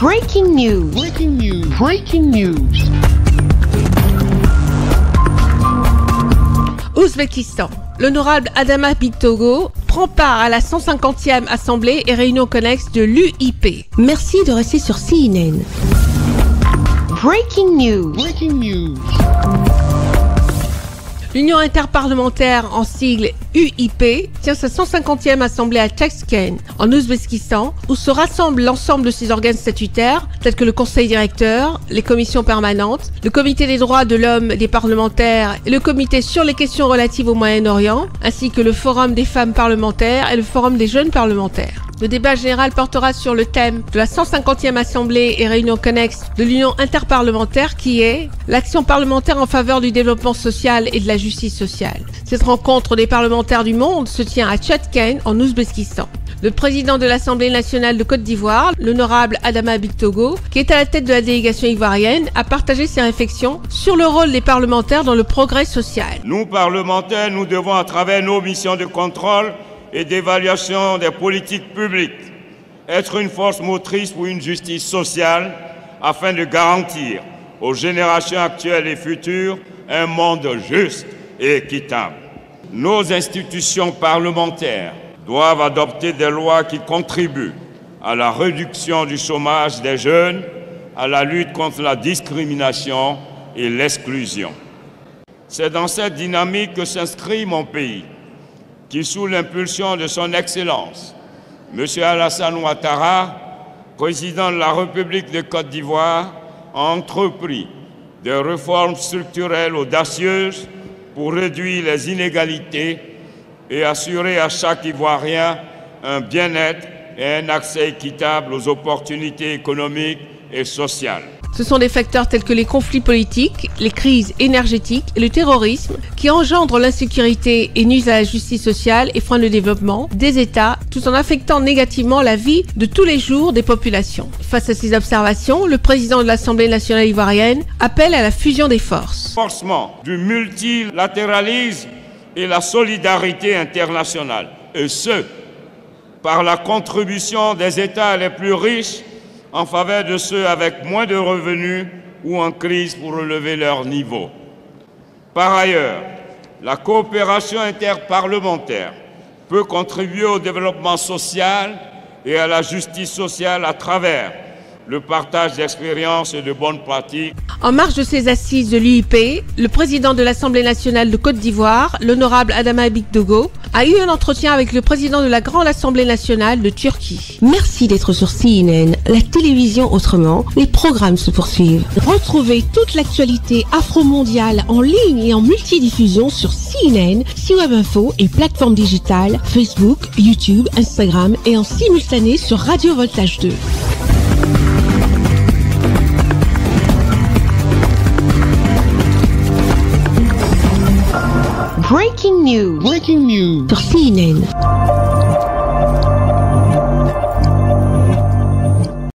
Breaking news. Breaking news. Breaking news. Ouzbékistan. L'honorable Adama Bictogo prend part à la 150e assemblée et réunion connexe de l'UIP. Merci de rester sur CNN. Breaking news. Breaking news. L'Union interparlementaire, en sigle UIP, tient sa 150e assemblée à Tashkent, en Ouzbékistan, où se rassemblent l'ensemble de ses organes statutaires, tels que le Conseil directeur, les commissions permanentes, le Comité des droits de l'homme des parlementaires et le Comité sur les questions relatives au Moyen-Orient, ainsi que le Forum des femmes parlementaires et le Forum des jeunes parlementaires. Le débat général portera sur le thème de la 150e assemblée et réunion connexe de l'Union interparlementaire qui est l'action parlementaire en faveur du développement social et de la justice sociale. Cette rencontre des parlementaires du monde se tient à Tashkent en Ouzbékistan. Le président de l'Assemblée nationale de Côte d'Ivoire, l'honorable Adama Bictogo, qui est à la tête de la délégation ivoirienne, a partagé ses réflexions sur le rôle des parlementaires dans le progrès social. Nous, parlementaires, nous devons, à travers nos missions de contrôle et d'évaluation des politiques publiques, être une force motrice pour une justice sociale afin de garantir aux générations actuelles et futures un monde juste et équitable. Nos institutions parlementaires doivent adopter des lois qui contribuent à la réduction du chômage des jeunes, à la lutte contre la discrimination et l'exclusion. C'est dans cette dynamique que s'inscrit mon pays, qui, sous l'impulsion de son Excellence, M. Alassane Ouattara, président de la République de Côte d'Ivoire, a entrepris des réformes structurelles audacieuses pour réduire les inégalités et assurer à chaque Ivoirien un bien-être et un accès équitable aux opportunités économiques et sociales. Ce sont des facteurs tels que les conflits politiques, les crises énergétiques et le terrorisme qui engendrent l'insécurité et nuisent à la justice sociale et freinent le développement des États tout en affectant négativement la vie de tous les jours des populations. Face à ces observations, le président de l'Assemblée nationale ivoirienne appelle à la fusion des forces. Renforcement du multilatéralisme et la solidarité internationale, et ce, par la contribution des États les plus riches en faveur de ceux avec moins de revenus ou en crise pour relever leur niveau. Par ailleurs, la coopération interparlementaire peut contribuer au développement social et à la justice sociale à travers le partage d'expériences et de bonnes pratiques. En marge de ces assises de l'UIP, le président de l'Assemblée nationale de Côte d'Ivoire, l'honorable Adama Bictogo, a eu un entretien avec le président de la Grande Assemblée nationale de Turquie. Merci d'être sur CNN, la télévision autrement. Les programmes se poursuivent. Retrouvez toute l'actualité afro-mondiale en ligne et en multidiffusion sur CNN, C-Web Info et plateformes digitales, Facebook, YouTube, Instagram et en simultané sur Radio Voltage 2. Breaking news. Sur CNN.